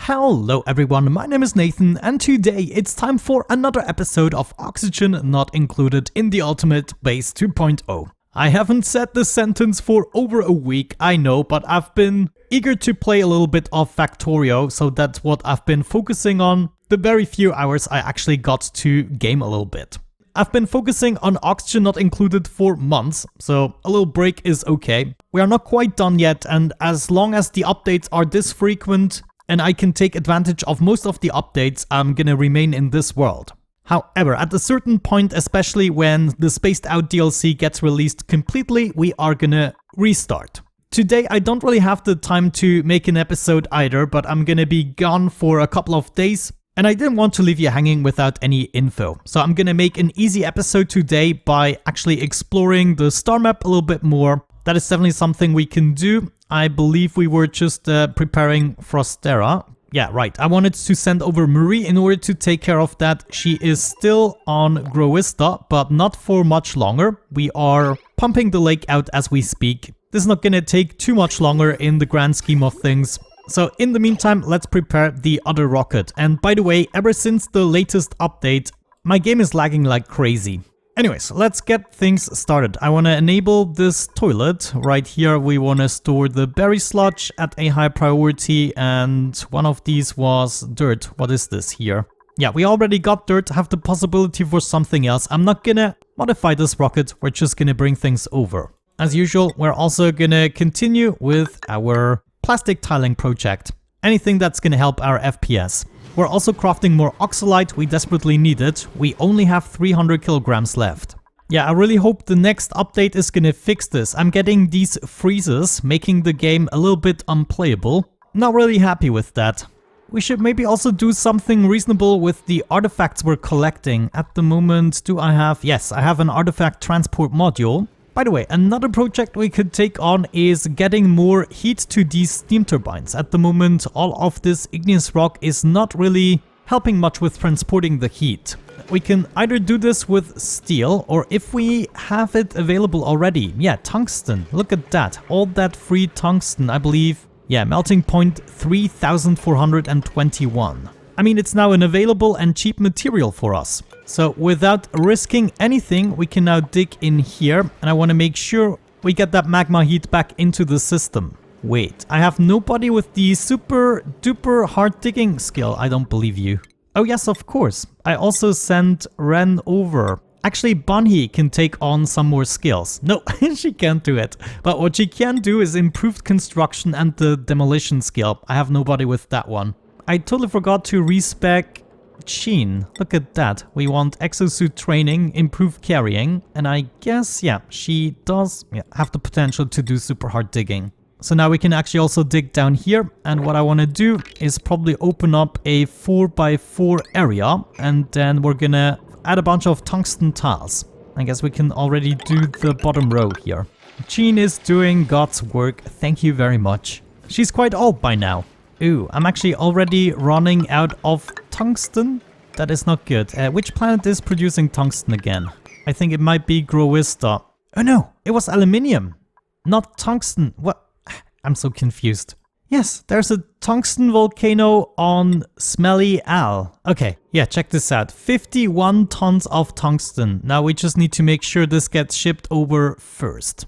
Hello everyone, my name is Nathan and today it's time for another episode of Oxygen Not Included in the Ultimate Base 2.0. I haven't said this sentence for over a week, I know, but I've been eager to play a little bit of Factorio, so that's what I've been focusing on the very few hours I actually got to game a little bit. I've been focusing on Oxygen Not Included for months, so a little break is okay. We are not quite done yet, and as long as the updates are this frequent and I can take advantage of most of the updates, I'm gonna remain in this world. However, at a certain point, especially when the Spaced Out DLC gets released completely, we are gonna restart. Today I don't really have the time to make an episode either, but I'm gonna be gone for a couple of days. And I didn't want to leave you hanging without any info. So I'm gonna make an easy episode today by actually exploring the star map a little bit more. That is definitely something we can do. I believe we were just preparing Frostera. Yeah, right. I wanted to send over Marie in order to take care of that. She is still on Groista, but not for much longer. We are pumping the lake out as we speak. This is not gonna take too much longer in the grand scheme of things. So in the meantime, let's prepare the other rocket. And by the way, ever since the latest update, my game is lagging like crazy. Anyways, let's get things started. I want to enable this toilet. Right here, we want to store the berry sludge at a high priority. And one of these was dirt. What is this here? Yeah, we already got dirt. Have the possibility for something else. I'm not gonna modify this rocket. We're just gonna bring things over. As usual, we're also gonna continue with our plastic tiling project. Anything that's gonna help our FPS. We're also crafting more oxalite, we desperately need it. We only have 300 kilograms left. Yeah, I really hope the next update is gonna fix this. I'm getting these freezes, making the game a little bit unplayable. Not really happy with that. We should maybe also do something reasonable with the artifacts we're collecting. At the moment, do I have... Yes, I have an artifact transport module. By the way, another project we could take on is getting more heat to these steam turbines. At the moment, all of this igneous rock is not really helping much with transporting the heat. We can either do this with steel, or if we have it available already, yeah, tungsten. Look at that, all that free tungsten, I believe. Yeah, melting point 3421. I mean, it's now an available and cheap material for us. So without risking anything, we can now dig in here, and I want to make sure we get that magma heat back into the system. Wait, I have nobody with the super duper hard digging skill. I don't believe you. Oh yes, of course. I also sent Ren over. Actually, Bunhee can take on some more skills. No, she can't do it. But what she can do is improved construction and the demolition skill. I have nobody with that one. I totally forgot to respec Sheen. Look at that. We want exosuit training, improved carrying, and I guess, yeah, she does have the potential to do super hard digging. So now we can actually also dig down here, and what I want to do is probably open up a 4x4 area, and then we're gonna add a bunch of tungsten tiles. I guess we can already do the bottom row here. Sheen is doing God's work. Thank you very much. She's quite old by now. Ooh, I'm actually already running out of tungsten. That is not good. Which planet is producing tungsten again? I think it might be Groista. Oh no, it was aluminium, not tungsten. What? I'm so confused. Yes, there's a tungsten volcano on Smelly Al. Okay, yeah, check this out. 51 tons of tungsten. Now we just need to make sure this gets shipped over first.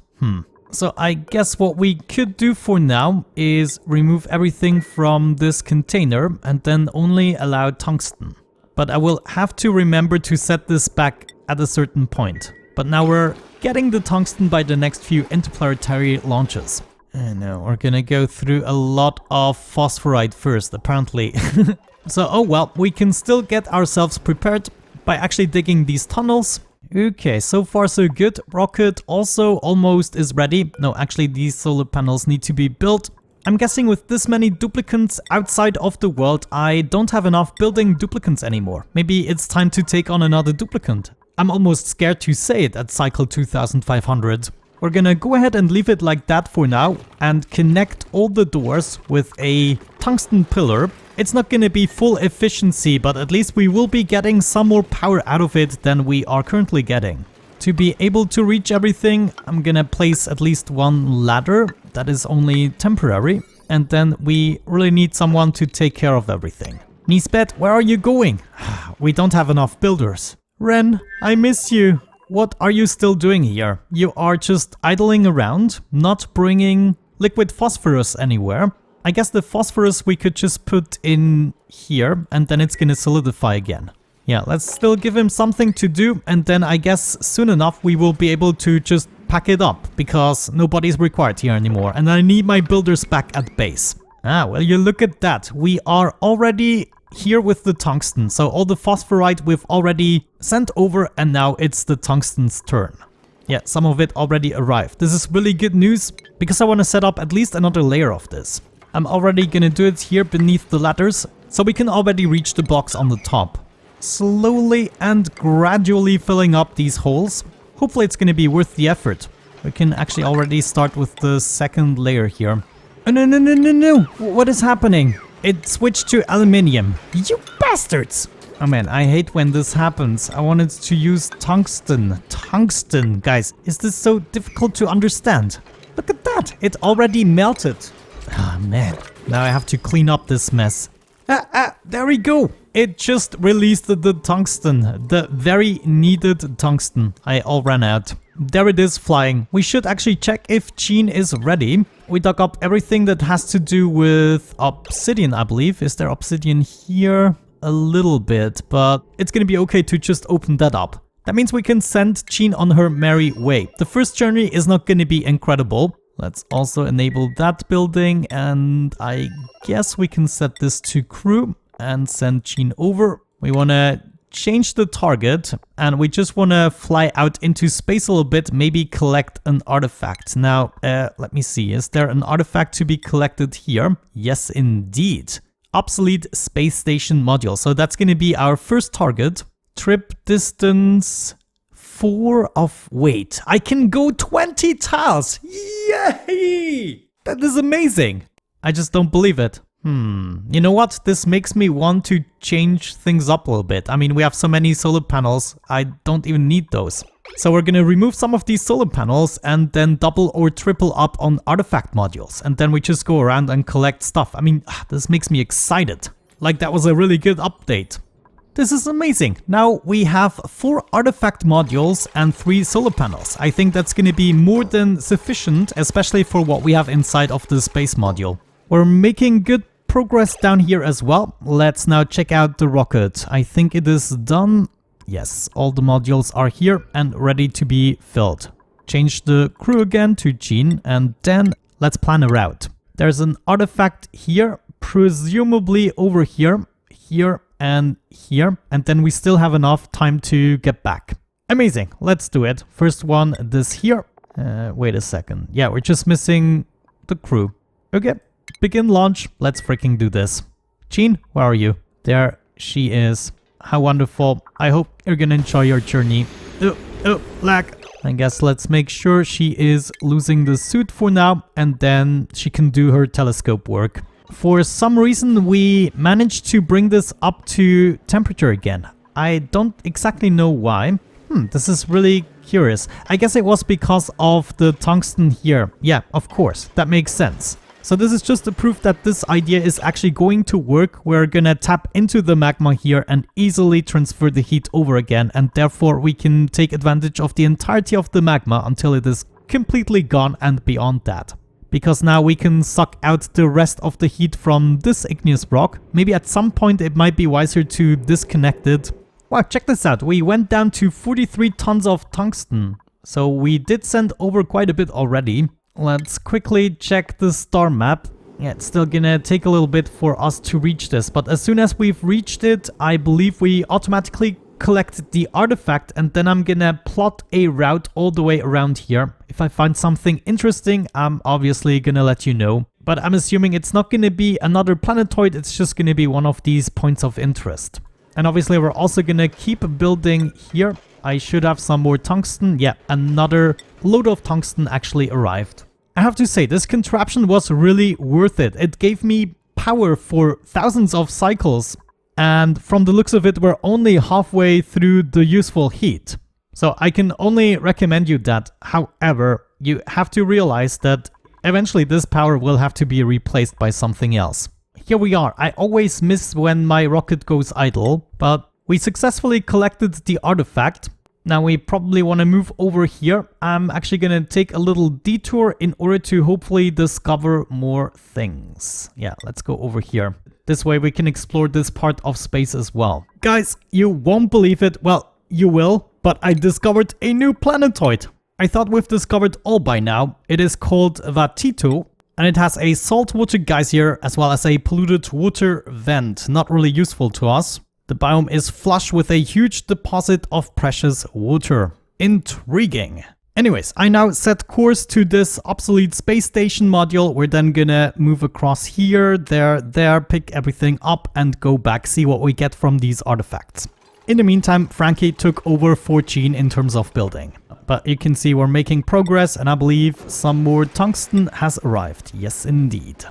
So I guess what we could do for now is remove everything from this container and then only allow tungsten. But I will have to remember to set this back at a certain point. But now we're getting the tungsten by the next few interplanetary launches. And now we're gonna go through a lot of phosphorite first, apparently. So, oh well, we can still get ourselves prepared by actually digging these tunnels. Okay, so far so good. Rocket also almost is ready. No, actually these solar panels need to be built. I'm guessing with this many duplicants outside of the world, I don't have enough building duplicants anymore. Maybe it's time to take on another duplicant. I'm almost scared to say it at cycle 2500. We're gonna go ahead and leave it like that for now and connect all the doors with a tungsten pillar. It's not gonna be full efficiency, but at least we will be getting some more power out of it than we are currently getting. To be able to reach everything, I'm gonna place at least one ladder. That is only temporary. and then we really need someone to take care of everything. Nisbet, where are you going? We don't have enough builders. Ren, I miss you. What are you still doing here? You are just idling around, not bringing liquid phosphorus anywhere. I guess the phosphorus we could just put in here and then it's gonna solidify again. Yeah, let's still give him something to do, and then I guess soon enough we will be able to just pack it up, because nobody's required here anymore, and I need my builders back at base. Ah, well, you look at that. We are already here with the tungsten, so all the phosphorite we've already sent over, and now it's the tungsten's turn. Yeah, some of it already arrived. This is really good news, because I want to set up at least another layer of this. I'm already gonna do it here beneath the ladders, so we can already reach the box on the top. Slowly and gradually filling up these holes. Hopefully it's going to be worth the effort. We can actually already start with the second layer here. Oh, no. What is happening? It switched to aluminium. You bastards! Oh man, I hate when this happens. I wanted to use tungsten. Tungsten, guys. Is this so difficult to understand? Look at that. It already melted. Ah, man. Now I have to clean up this mess. There we go. It just released the tungsten, the very needed tungsten. I all ran out. There it is flying. We should actually check if Jean is ready. We dug up everything that has to do with obsidian, I believe. Is there obsidian here? A little bit, but it's gonna be okay to just open that up. That means we can send Jean on her merry way. The first journey is not gonna be incredible. Let's also enable that building, and I guess we can set this to crew and send Jean over. We want to change the target, and we just want to fly out into space a little bit, maybe collect an artifact. Now, let me see, is there an artifact to be collected here? Yes, indeed. Obsolete space station module. So that's going to be our first target. Trip distance 4 of weight. I can go 20 tiles. Yay! That is amazing. I just don't believe it. You know what? This makes me want to change things up a little bit. I mean, we have so many solar panels. I don't even need those. So we're gonna remove some of these solar panels and then double or triple up on artifact modules. And then we just go around and collect stuff. I mean, this makes me excited. Like that was a really good update. This is amazing. Now we have 4 artifact modules and 3 solar panels. I think that's gonna be more than sufficient, especially for what we have inside of the space module. We're making good progress down here as well. Let's now check out the rocket. I think it is done. Yes, all the modules are here and ready to be filled. Change the crew again to Jean, and then let's plan a route. There's an artifact here, presumably over here, here, and here, and then we still have enough time to get back. Amazing, let's do it. First one, this here. Wait a second. Yeah, we're just missing the crew. Okay, begin launch. Let's freaking do this. Jean, where are you? There she is. How wonderful. I hope you're gonna enjoy your journey. Oh, lag. I guess let's make sure she is losing the suit for now, and then she can do her telescope work. For some reason, we managed to bring this up to temperature again. I don't exactly know why. This is really curious. I guess it was because of the tungsten here. Yeah, of course. That makes sense. So this is just a proof that this idea is actually going to work. We're gonna tap into the magma here and easily transfer the heat over again, and therefore we can take advantage of the entirety of the magma until it is completely gone and beyond that. Because now we can suck out the rest of the heat from this igneous rock. Maybe at some point it might be wiser to disconnect it. Wow, check this out. We went down to 43 tons of tungsten. So we did send over quite a bit already. Let's quickly check the star map. Yeah, it's still gonna take a little bit for us to reach this, but as soon as we've reached it, I believe we automatically collect the artifact, and then I'm gonna plot a route all the way around here. If I find something interesting, I'm obviously gonna let you know. But I'm assuming it's not gonna be another planetoid, it's just gonna be one of these points of interest. And obviously we're also gonna keep building here. I should have some more tungsten. Yeah, another load of tungsten actually arrived. I have to say, this contraption was really worth it. It gave me power for thousands of cycles. And from the looks of it, we're only halfway through the useful heat. So I can only recommend you that. However, you have to realize that Eventually this power will have to be replaced by something else. Here we are. I always miss when my rocket goes idle, but we successfully collected the artifact. Now we probably want to move over here. I'm actually going to take a little detour in order to hopefully discover more things. Yeah, let's go over here. This way we can explore this part of space as well. Guys, you won't believe it. Well, you will, but I discovered a new planetoid. I thought we've discovered all by now. It is called Vatito, and it has a saltwater geyser as well as a polluted water vent. Not really useful to us. The biome is flush with a huge deposit of precious water. Intriguing. Anyways, I now set course to this obsolete space station module. We're then gonna move across here, there, pick everything up and go back, see what we get from these artifacts. In the meantime, Frankie took over for Gene in terms of building. But you can see we're making progress and I believe some more tungsten has arrived. Yes, indeed.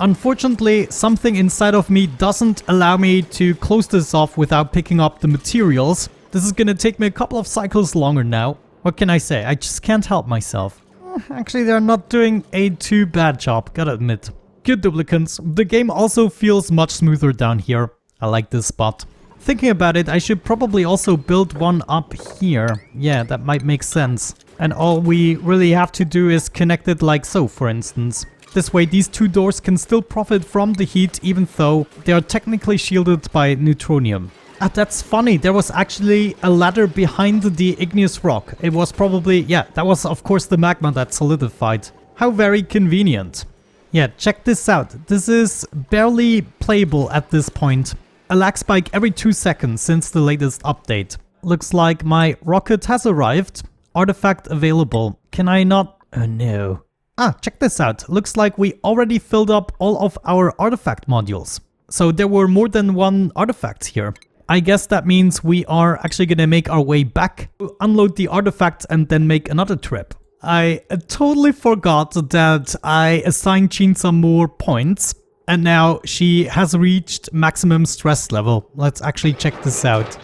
Unfortunately, something inside of me doesn't allow me to close this off without picking up the materials. This is gonna take me a couple of cycles longer now. What can I say? I just can't help myself. Actually, they're not doing a too bad job, gotta admit. Good duplicants. The game also feels much smoother down here. I like this spot. Thinking about it, I should probably also build one up here. Yeah, that might make sense. And all we really have to do is connect it like so, for instance. This way these two doors can still profit from the heat even though they are technically shielded by neutronium. That's funny, there was actually a ladder behind the igneous rock. It was probably, yeah, that was of course the magma that solidified. How very convenient. Yeah, check this out. This is barely playable at this point. A lag spike every 2 seconds since the latest update. Looks like my rocket has arrived. Artifact available. Can I not? Oh no. Ah, check this out. Looks like we already filled up all of our artifact modules. So there were more than one artifact here. I guess that means we are actually gonna make our way back, unload the artifacts and then make another trip. I totally forgot that I assigned Jean some more points and now she has reached maximum stress level. Let's actually check this out.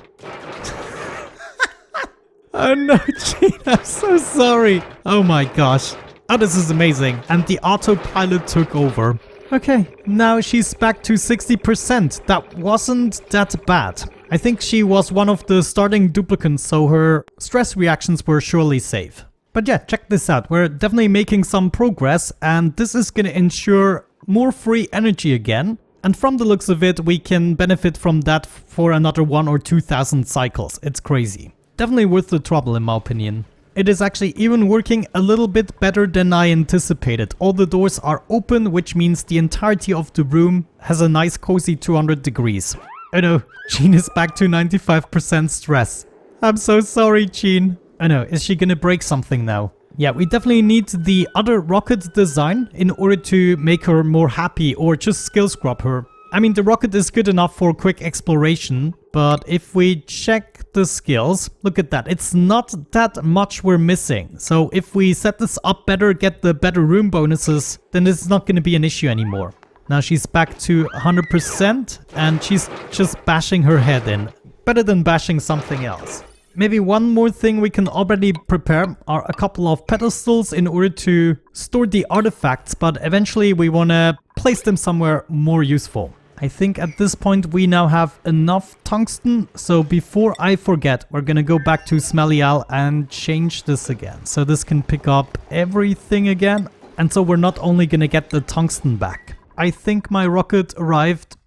Oh no, Jean, I'm so sorry. Oh my gosh. Oh, this is amazing. And the autopilot took over. Okay, now she's back to 60%. That wasn't that bad. I think she was one of the starting duplicants, so her stress reactions were surely safe. But yeah, check this out. We're definitely making some progress, and this is gonna ensure more free energy again. And from the looks of it, we can benefit from that for another 1,000 or 2,000 cycles. It's crazy. Definitely worth the trouble in my opinion. It is actually even working a little bit better than I anticipated. All the doors are open, which means the entirety of the room has a nice cozy 200 degrees. Oh no, Jean is back to 95% stress. I'm so sorry, Jean. Oh no, is she gonna break something now? Yeah, we definitely need the other rocket design in order to make her more happy or just skill scrub her. I mean, the rocket is good enough for quick exploration, but if we check the skills, look at that. It's not that much we're missing. So if we set this up better, get the better room bonuses, then this is not going to be an issue anymore. Now she's back to 100% and she's just bashing her head in. Better than bashing something else. Maybe one more thing we can already prepare are a couple of pedestals in order to store the artifacts, but eventually we want to place them somewhere more useful. I think at this point we now have enough tungsten, so before I forget, we're gonna go back to Smelly Al and change this again. So this can pick up everything again, and so we're not only gonna get the tungsten back. I think my rocket arrived.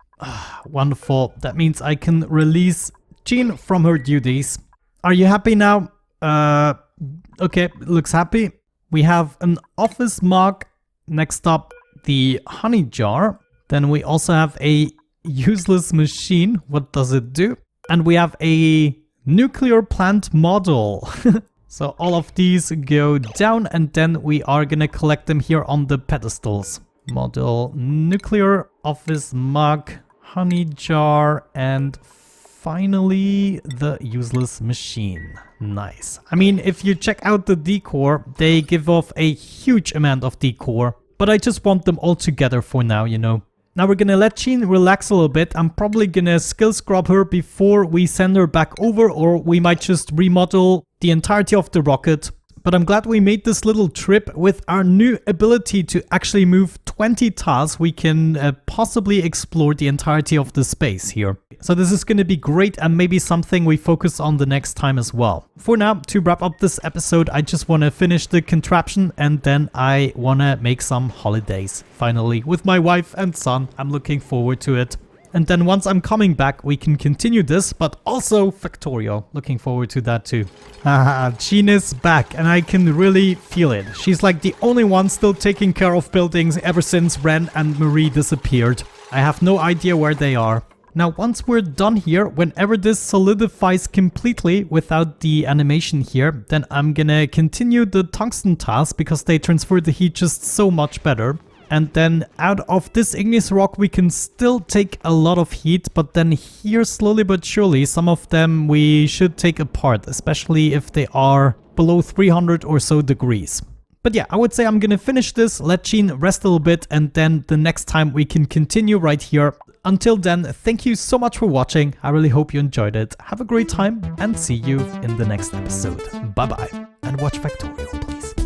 Wonderful, that means I can release Jean from her duties. Are you happy now? Okay, looks happy. We have an office mug. Next up, the honey jar. Then we also have a useless machine. What does it do? And we have a nuclear plant model. So all of these go down and then we are gonna collect them here on the pedestals. Model, nuclear, office mug, honey jar, and finally the useless machine. Nice. I mean, if you check out the decor, they give off a huge amount of decor. But I just want them all together for now, you know. Now we're gonna let Jean relax a little bit. I'm probably gonna skill scrub her before we send her back over, or we might just remodel the entirety of the rocket. but I'm glad we made this little trip. With our new ability to actually move 20 tiles, we can possibly explore the entirety of the space here. So this is going to be great and maybe something we focus on the next time as well. For now, to wrap up this episode, I just want to finish the contraption and then I want to make some holidays. Finally, with my wife and son, I'm looking forward to it. And then once I'm coming back, we can continue this, but also Factorio. Looking forward to that too. Haha, Jean is back and I can really feel it. She's like the only one still taking care of buildings ever since Ren and Marie disappeared. I have no idea where they are. Now, once we're done here, whenever this solidifies completely without the animation here, then I'm gonna continue the tungsten tiles because they transfer the heat just so much better. And then out of this igneous rock, we can still take a lot of heat, but then here, slowly but surely, some of them we should take apart, especially if they are below 300 or so degrees. But yeah, I would say I'm gonna finish this, let Jean rest a little bit, and then the next time we can continue right here. Until then, thank you so much for watching. I really hope you enjoyed it. Have a great time and see you in the next episode. Bye bye, and watch Factorio, please.